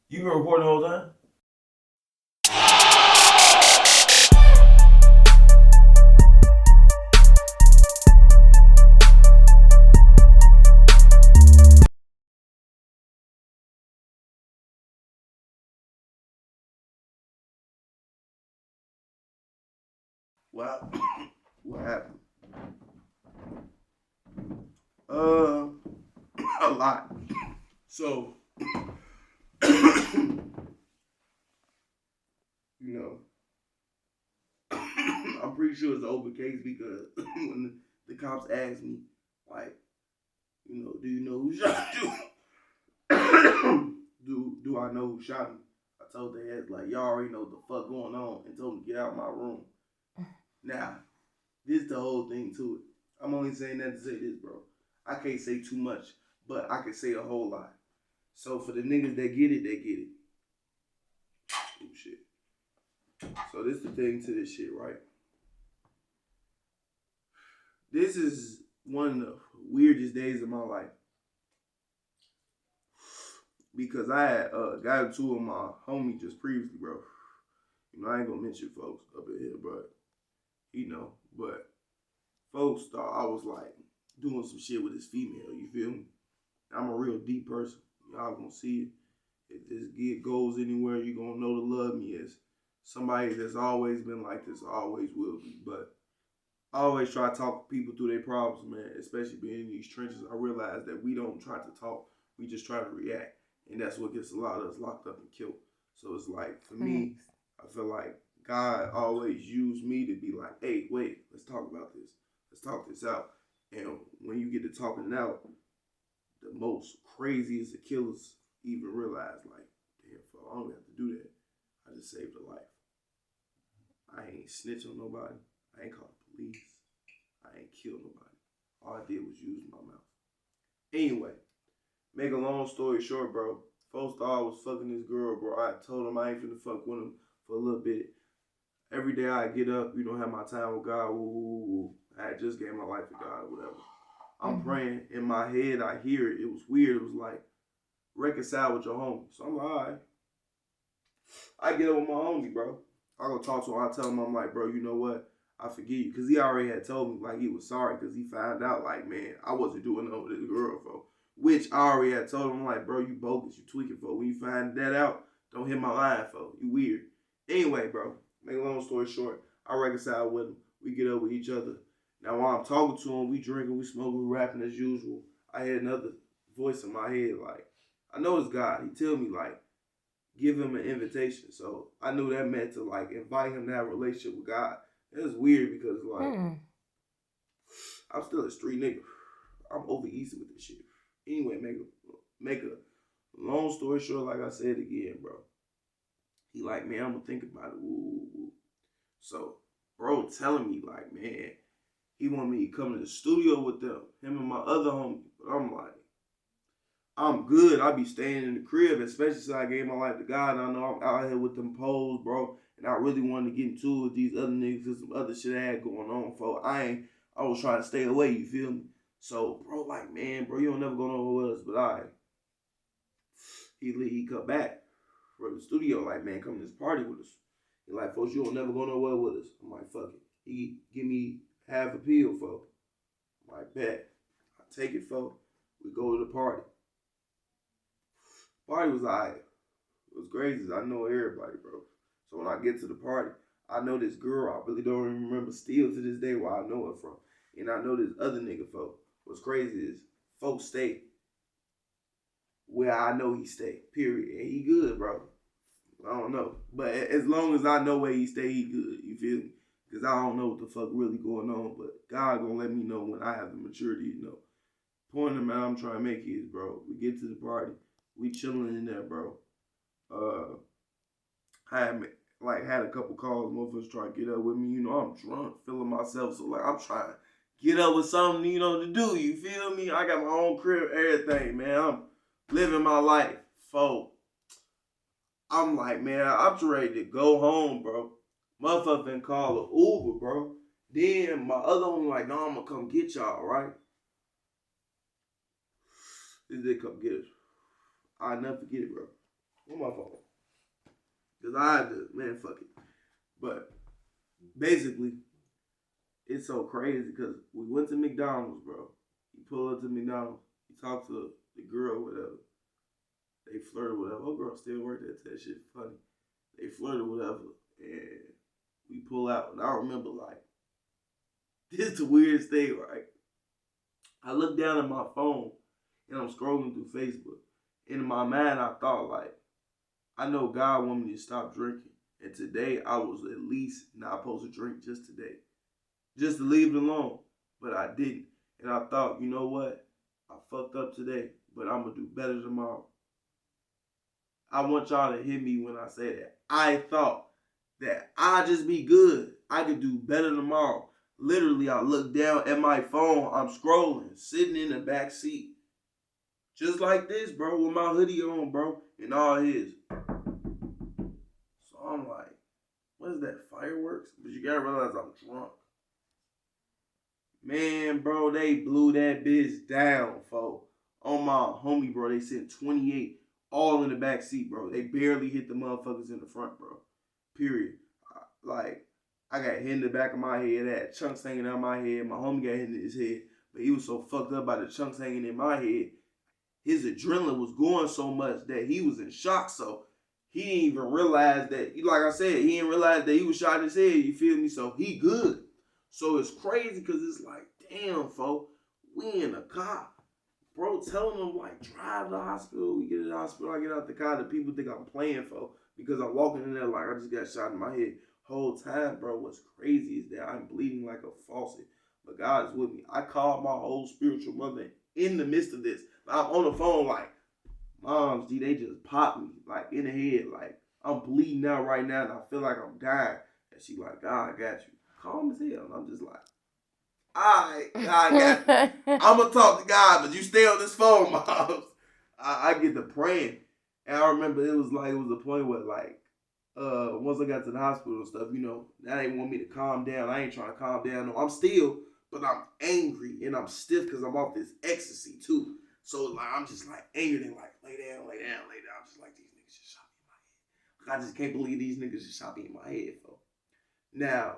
You been recording the whole time? Well, what happened? Uh, a lot. So, you know, I'm pretty sure it's an open case because when the cops asked me, like, do you know who shot you? do I know who shot me? I told the head like, y'all already know what the fuck going on, and told them to get out of my room. Now, this is the whole thing to it. I'm only saying that to say this, bro. I can't say too much, but I can say a whole lot. So for the niggas that get it, they get it. Oh shit. So this the thing to this shit, right? This is one of the weirdest days of my life. Because I had got two of my homies just previously, bro. I ain't gonna mention folks up in here, but but folks thought I was like doing some shit with this female, you feel me? I'm a real deep person. Y'all gonna see it. If this gig goes anywhere, you gonna know to love me as somebody that's always been like this, always will be. But I always try to talk people through their problems, man, especially being in these trenches. I realize that we don't try to talk, we just try to react. And that's what gets a lot of us locked up and killed. So it's like, for me, I feel like God always used me to be like, hey, wait, let's talk about this. Let's talk this out. And when you get to talking it out, the most craziest of killers even realize, like, damn, I don't have to do that. I just saved a life. I ain't snitch on nobody. I ain't called the police. I ain't killed nobody. All I did was use my mouth. Anyway, make a long story short, bro. Folks thought I was fucking this girl, bro. I told him I ain't finna fuck with him for a little bit. Every day I get up, have my time with God. Woo, woo, woo. I had just gave my life to God or whatever. I'm praying. In my head, I hear it. It was weird. It was like, reconcile with your homie. So I'm like, all right. I get up with my homie, bro. I go talk to him. I tell him, I'm like, bro, you know what? I forgive you. Because he already had told me, like, he was sorry because he found out, like, man, I wasn't doing nothing with this girl, bro. Which I already had told him, like, bro, you bogus. You tweaking, for. When you find that out, don't hit my line, for. You weird. Anyway, bro, make a long story short, I reconcile with him. We get up with each other. Now, while I'm talking to him, we drinking, we smoking, we rapping as usual. I hear another voice in my head, like, I know it's God. He tell me, like, give him an invitation. So I knew that meant to like invite him to have a relationship with God. It was weird because like I'm still a street nigga. I'm over easy with this shit. Anyway, make a long story short, like I said again, bro. He like, man, I'm gonna think about it. Woo, woo, woo. So, bro, telling me like, man, he want me to come to the studio with them, him and my other homie. But I'm like, I'm good. I be staying in the crib, especially since I gave my life to God. And I know I'm out here with them poles, bro. And I really wanted to get into it with these other niggas because some other shit I had going on. For I was trying to stay away. You feel me? So, bro, like, man, bro, you don't never go nowhere with us. But he come back from the studio, like, man, come to this party with us. He like, folks, you don't never go nowhere with us. I'm like, fuck it. He give me half a pill, folks. I'm like, bet. I take it, folks. We go to the party. Party was alright. What's crazy is I know everybody, bro. So when I get to the party, I know this girl. I really don't even remember still to this day where I know her from. And I know this other nigga, folk. What's crazy is folks stay where I know he stay, period. And he good, bro. I don't know. But as long as I know where he stay, he good. You feel me? Because I don't know what the fuck really going on. But God gonna let me know when I have the maturity, Point of I'm trying to make is, bro, we get to the party. We chilling in there, bro. I had a couple calls. Motherfuckers trying to get up with me. I'm drunk, feeling myself. So like I'm trying to get up with something, to do. You feel me? I got my own crib, everything, man. I'm living my life. Folk. I'm like, man, I'm just ready to go home, bro. Motherfucker call an Uber, bro. Then my other one like, no, I'm gonna come get y'all, right? This they come get us. I'll never forget it, bro. Where my phone? I had to, man, fuck it. But basically, it's so crazy because we went to McDonald's, bro. He pulled up to McDonald's. He talked to the girl, whatever. They flirted, whatever. Oh, girl still worked that shit funny. They flirted, whatever. And we pull out. And I remember, like, this is the weirdest thing, right? I look down at my phone and I'm scrolling through Facebook. And in my mind, I thought, like, I know God want me to stop drinking. And today, I was at least not supposed to drink just today. Just to leave it alone. But I didn't. And I thought, you know what? I fucked up today, but I'm going to do better tomorrow. I want y'all to hear me when I say that. I thought that I'd just be good. I could do better tomorrow. Literally, I look down at my phone. I'm scrolling, sitting in the back seat. Just like this, bro, with my hoodie on, bro, and all his. So I'm like, what is that, fireworks? But you gotta realize I'm drunk. Man, bro, they blew that bitch down, folks. On my homie, bro, they sent 28 all in the back seat, bro. They barely hit the motherfuckers in the front, bro. Period. Like, I got hit in the back of my head. I had chunks hanging out my head. My homie got hit in his head. But he was so fucked up by the chunks hanging in my head. His adrenaline was going so much that he was in shock. So he didn't even realize that, like I said, he didn't realize that he was shot in his head. You feel me? So he good. So it's crazy because it's like, damn, folks, we in a car. Bro, telling them, like, drive to the hospital. We get to the hospital. I get out the car. The people think I'm playing, folks, because I'm walking in there like I just got shot in my head. Whole time, bro, what's crazy is that I'm bleeding like a faucet. But God is with me. I called my whole spiritual mother in the midst of this. I'm on the phone like, Moms, G, they just popped me, like, in the head. Like, I'm bleeding out right now, and I feel like I'm dying. And she like, God, I got you. Calm as hell. And I'm just like, all right, God got you. I'm going to talk to God, but you stay on this phone, Moms. I get to praying. And I remember it was a point where, like, once I got to the hospital and stuff, you know, that ain't want me to calm down. I ain't trying to calm down. No, I'm still, but I'm angry and I'm stiff because I'm off this ecstasy too. So like I'm just like angry and like lay down, lay down, lay down. I'm just like these niggas just shot me in my head. Like, I just can't believe these niggas just shot me in my head, folks. Now,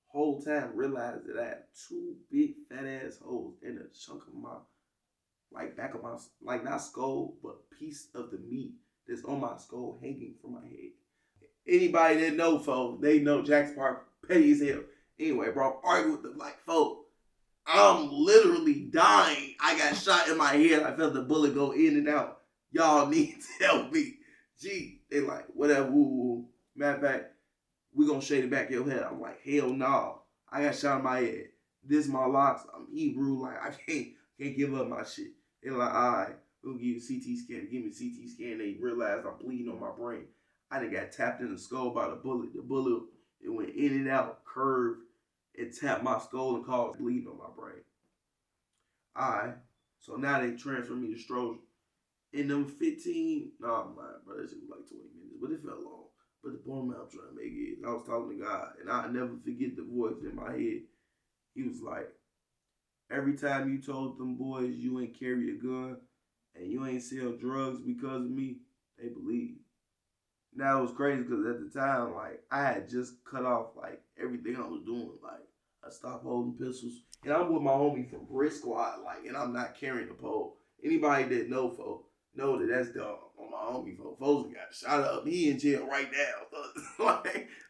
whole time realized that I had two big fat ass holes in a chunk of my, like back of my, like not skull, but piece of the meat that's on my skull hanging from my head. Anybody that know, folks, they know Jackson Park petty as hell. Anyway, bro, I'm arguing with them like, folks, I'm literally dying. I got shot in my head. I felt the bullet go in and out. Y'all need to help me. Gee, they like, whatever, woo. Matter of fact, we gonna shade the back of your head. I'm like, hell no. I got shot in my head. This my locks. I'm Hebrew. Like, I can't give up my shit. They're like, all right, we'll give you a CT scan. Give me a CT scan. They realize I'm bleeding on my brain. I done got tapped in the skull by the bullet. The bullet, it went in and out, curved, it tapped my skull and caused bleeding on my brain. Alright, so now they transfer me to Stroger. In them 15, nah, I'm lying, bro, that shit was like 20 minutes, but it felt long. But the point I'm trying to make is, I was talking to God, and I'll never forget the voice in my head. He was like, every time you told them boys you ain't carry a gun, and you ain't sell drugs because of me, they believe. Now it was crazy because at the time, like, I had just cut off, like, everything I was doing. Like, I stopped holding pistols. And I'm with my homie from Brick Squad, like, and I'm not carrying a pole. Anybody that know, folks, know that that's dumb on my homie, folks. Folks got shot up. He in jail right now.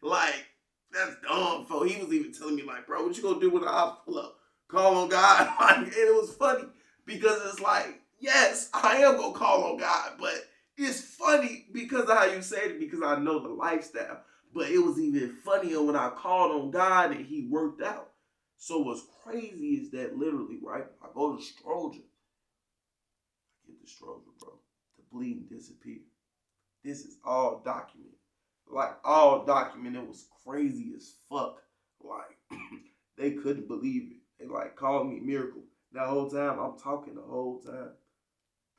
like, that's dumb, folks. He was even telling me, like, bro, what you gonna do when the ops pull up? Call on God? Like, and it was funny because it's like, yes, I am gonna call on God, but it's funny because of how you said it, because I know the lifestyle. But it was even funnier when I called on God and he worked out. So what's crazy is that literally, right, I go to Stroger. I get the Stroger, bro. The bleeding disappeared. This is all documented. Like, all documented. It was crazy as fuck. Like, they couldn't believe it. They, like, called me Miracle. That whole time, I'm talking the whole time.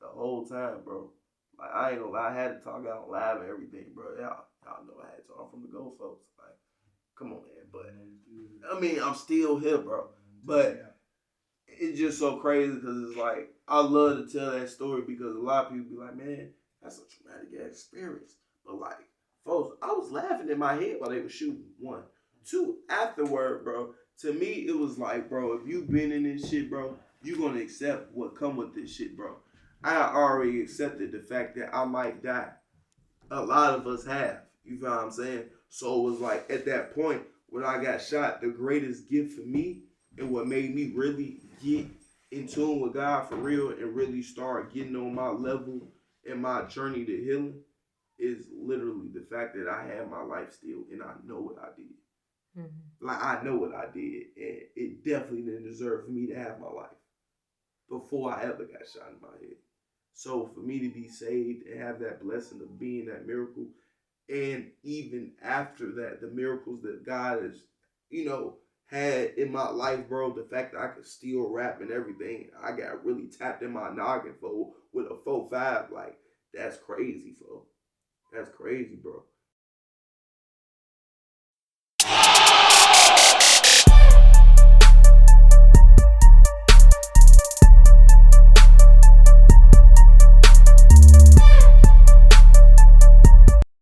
The whole time, bro. Like, I ain't gonna lie, I had to talk out live and everything, bro. Y'all know I had to talk from the go, folks. Like, come on, man. But, I mean, I'm still here, bro. But it's just so crazy because it's like, I love to tell that story because a lot of people be like, man, that's a traumatic experience. But, like, folks, I was laughing in my head while they were shooting. 1, 2, afterward, bro. To me, it was like, bro, if you been in this shit, bro, you gonna accept what come with this shit, bro. I already accepted the fact that I might die. A lot of us have. You feel what I'm saying? So it was like at that point when I got shot, the greatest gift for me and what made me really get in tune with God for real and really start getting on my level in my journey to healing is literally the fact that I had my life still and I know what I did. Mm-hmm. Like I know what I did, and it definitely didn't deserve for me to have my life before I ever got shot in my head. So for me to be saved and have that blessing of being that miracle, and even after that, the miracles that God has, had in my life, bro, the fact that I could still rap and everything, I got really tapped in my noggin with a 4-5, like, that's crazy, bro. That's crazy, bro.